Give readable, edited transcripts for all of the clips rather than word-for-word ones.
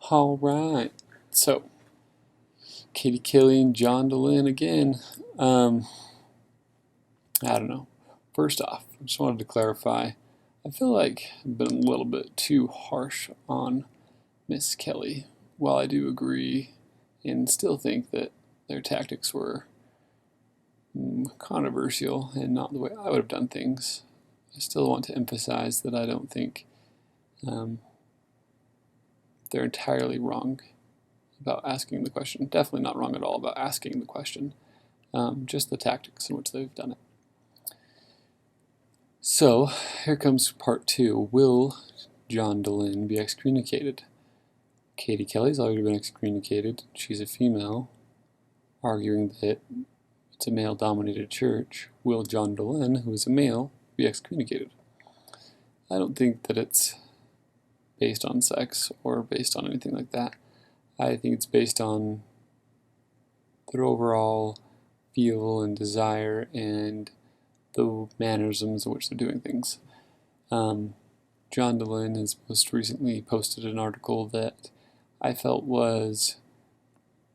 All right. So, Katy Kelly and John DeLynn again. I don't know. First off, I just wanted to clarify. I feel like I've been a little bit too harsh on Miss Kelly. While I do agree and still think that their tactics were controversial and not the way I would have done things, I still want to emphasize that I don't think they're entirely wrong about asking the question. Definitely not wrong at all about asking the question. Just the tactics in which they've done it. So, here comes part two. Will John DeLynn be excommunicated? Katy Kelly's already been excommunicated. She's a female, arguing that it's a male-dominated church. Will John DeLynn, who is a male, be excommunicated? I don't think that it's based on sex or based on anything like that. I think it's based on their overall feel and desire and the mannerisms in which they're doing things. John DeLynn has most recently posted an article that I felt was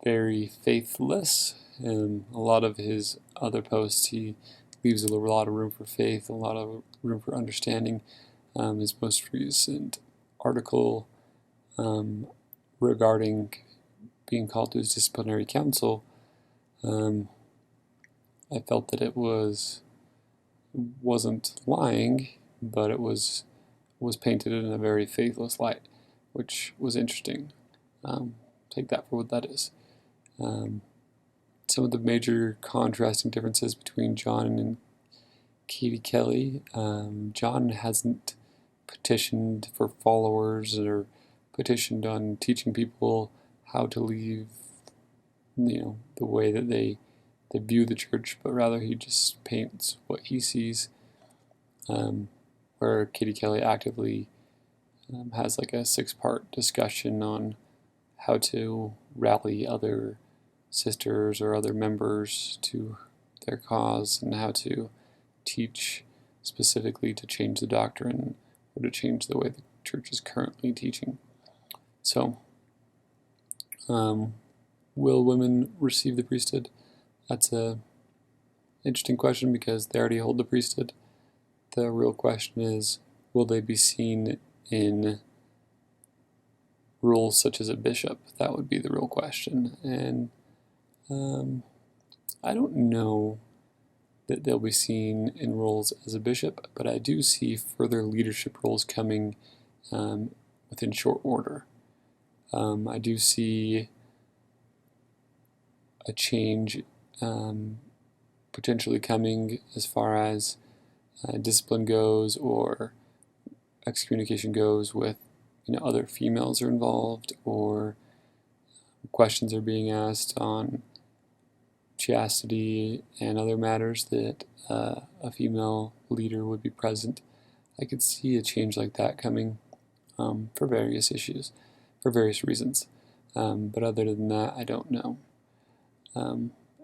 very faithless. A lot of his other posts, he leaves a lot of room for faith, a lot of room for understanding. His most recent article regarding being called to his disciplinary council, I felt that it wasn't lying, but it was painted in a very faithless light, which was interesting. Take that for what that is. Some of the major contrasting differences between John and Katy Kelly. John hasn't petitioned for followers or petitioned on teaching people how to live, the way that they view the church, but rather he just paints what he sees. Where Katy Kelly actively has like a 6-part discussion on how to rally other sisters or other members to their cause and how to teach specifically to change the doctrine or to change the way the church is currently teaching. So, will women receive the priesthood? That's an interesting question because they already hold the priesthood. The real question is, will they be seen in roles such as a bishop? That would be the real question. And I don't know that they'll be seen in roles as a bishop, but I do see further leadership roles coming within short order. I do see a change potentially coming as far as discipline goes or excommunication goes with other females are involved, or questions are being asked on chastity and other matters that a female leader would be present. I could see a change like that coming for various issues, for various reasons. But other than that, I don't know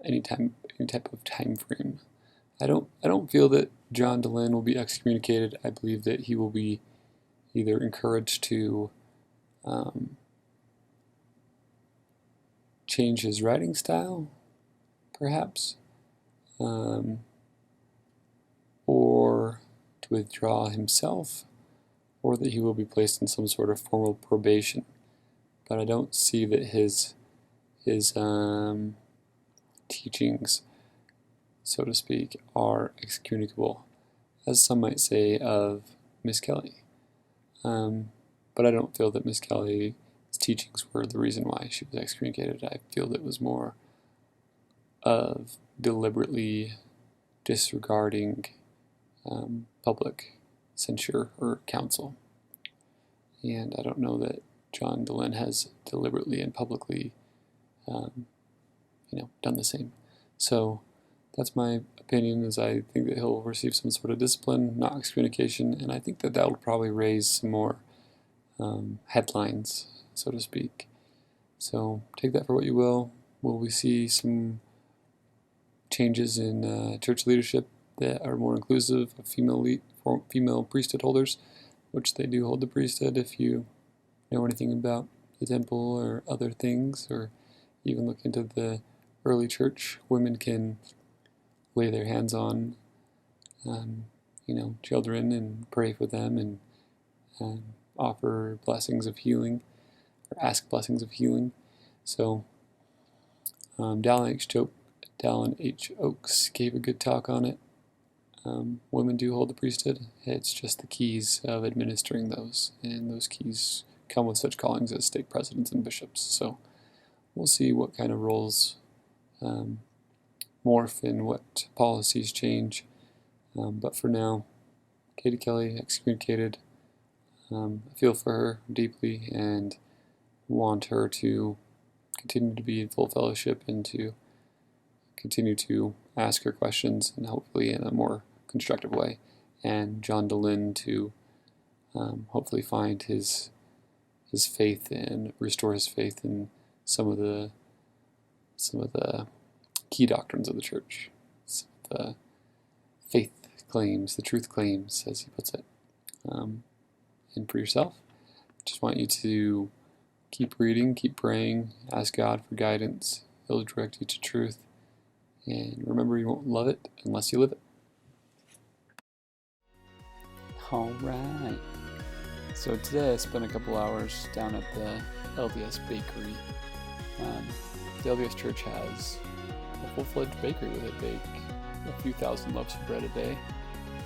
any type of time frame. I don't feel that John DeLynn will be excommunicated. I believe that he will be either encouraged to change his writing style, perhaps, or to withdraw himself, or that he will be placed in some sort of formal probation. But I don't see that his teachings, so to speak, are excommunicable, as some might say of Miss Kelly. But I don't feel that Miss Kelly's teachings were the reason why she was excommunicated. I feel that it was more of deliberately disregarding public censure or counsel. And I don't know that John DeLynn has deliberately and publicly done the same. So that's my opinion, is I think that he'll receive some sort of discipline, not excommunication, and I think that will probably raise some more headlines, so to speak. So take that for what you will. Will we see some changes in church leadership that are more inclusive of female priesthood holders, which they do hold the priesthood if you know anything about the temple or other things, or even look into the early church. Women can lay their hands on, children and pray for them and offer blessings of healing or ask blessings of healing. So Dallin H. Oaks gave a good talk on it. Women do hold the priesthood. It's just the keys of administering those, and those keys come with such callings as stake presidents and bishops. So we'll see what kind of roles morph and what policies change. But for now, Katy Kelly, excommunicated. I feel for her deeply and want her to continue to be in full fellowship and to continue to ask her questions, and hopefully in a more constructive way. And John Dehlin to hopefully find his faith and restore his faith in some of the key doctrines of the church, some of the faith claims, the truth claims, as he puts it. And for yourself, just want you to keep reading, keep praying, ask God for guidance. He'll direct you to truth. And remember, you won't love it unless you live it. All right. So today I spent a couple hours down at the LDS bakery. The LDS Church has a full-fledged bakery where they bake a few thousand loaves of bread a day,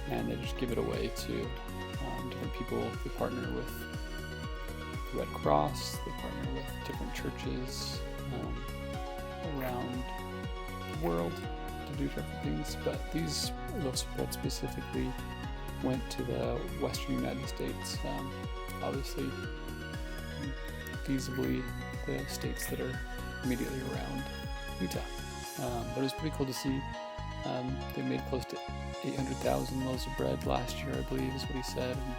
and they just give it away to different people. They partner with the Red Cross, they partner with different churches around the world to do different things, but these loaves of bread specifically went to the western United States, obviously feasibly the states that are immediately around Utah. But it was pretty cool to see. They made close to 800,000 loaves of bread last year, I believe is what he said, and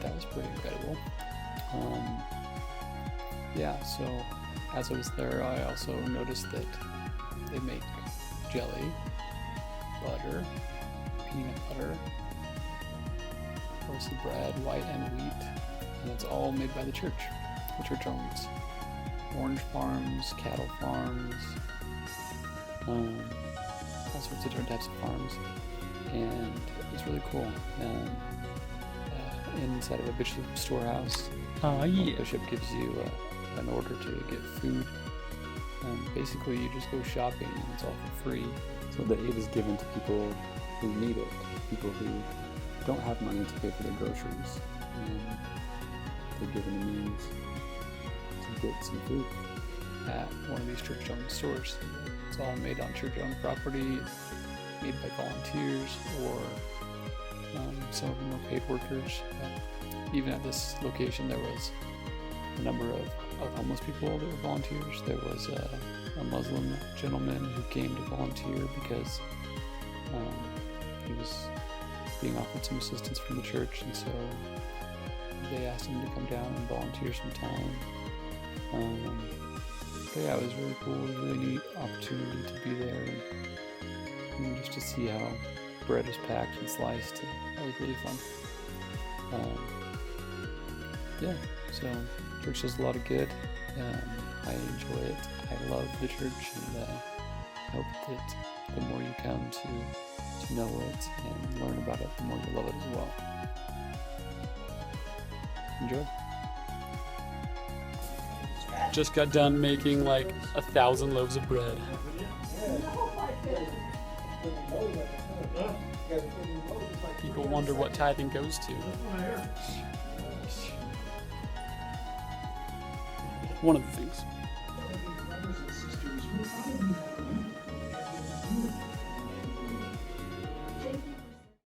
that was pretty incredible. So as I was there, I also noticed that they make jelly, butter, peanut butter, roasted bread, white and wheat, and it's all made by the church owns. Orange farms, cattle farms, all sorts of different types of farms, and it's really cool. Inside of a bishop storehouse, the bishop gives you an order to get food. Basically, you just go shopping and it's all for free. So the aid is given to people who need it, people who don't have money to pay for their groceries, and they're given the means to get some food at one of these church-owned stores. It's all made on church-owned property, made by volunteers, or some of them are paid workers. Even at this location, there was a number of homeless people that were volunteers. There was a Muslim gentleman who came to volunteer because he was being offered some assistance from the church, and so they asked him to come down and volunteer some time. But yeah, it was really cool. It was a really neat opportunity to be there and just to see how bread was packed and sliced. That was really fun. So church does a lot of good. I enjoy it. I love the church, and I hope that the more you come to know it and learn about it, the more you love it as well. Enjoy. Just got done making like 1,000 loaves of bread. People wonder what tithing goes to. One of the things.